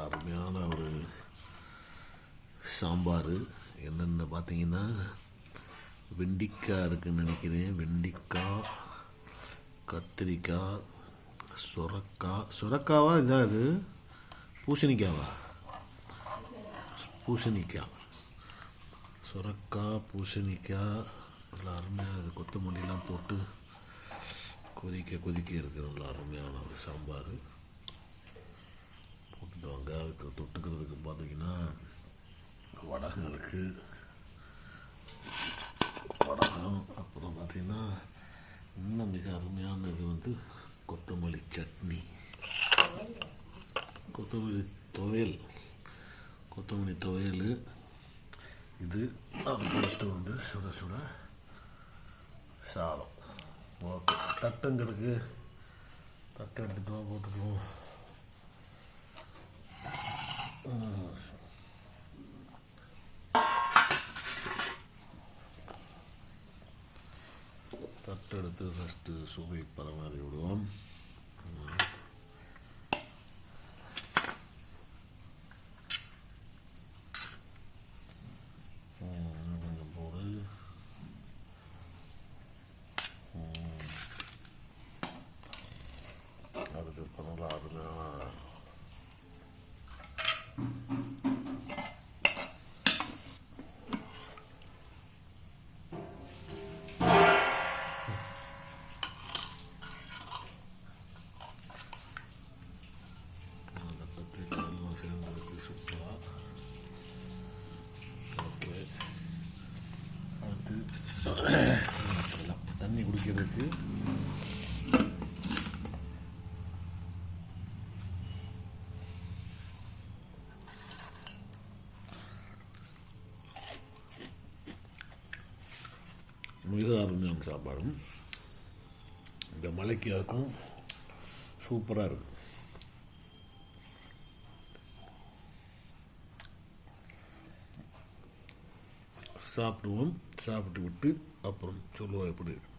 அருமையான ஒரு சாம்பார். என்னென்ன பார்த்தீங்கன்னா, வெண்டிக்காய் இருக்குதுன்னு நினைக்கிறேன். வெண்டிக்காய், கத்திரிக்காய், சுரக்காவா இதான் இது பூசணிக்காவா? பூசணிக்காய், சுரக்காய், பூசணிக்காய் நல்லா அருமையாக இது கொத்தமல்லிலாம் போட்டு கொதிக்க இருக்கிற நல்லா அருமையான ஒரு சாம்பார் போட்டுட்டு வாங்க. அதுக்கு தொட்டுக்கிறதுக்கு பார்த்தீங்கன்னா வடகம் இருக்குது. வடகம் அப்புறம் பார்த்தீங்கன்னா இன்னும் மிக அருமையான இது வந்து கொத்தமல்லி சட்னி, கொத்தமல்லி துவையல் இது. அதுக்கு வந்து சுட சுட சாதம். ஓகே, தட்டுங்கிறதுக்கு தட்டை எடுத்துகிட்டு வா, போட்டுக்குவோம். தட்டை எடுத்து ஃபஸ்ட்டு சுவை பரமாறி விடுவோம். கொஞ்சம் போடு. அடுத்து பண்ணலாம். அருமையான சேர்ந்ததுக்கு சூப்பராக. ஓகே, அடுத்து தண்ணி குடிக்கிறதுக்கு மிக அருமையான சாப்பாடும் இந்த மலைக்கு இருக்கும். சூப்பராக இருக்கும். சாப்பிடுவோம். சாப்பிட்டு விட்டு அப்புறம் சொல்லுவோம் எப்படி இருக்கு.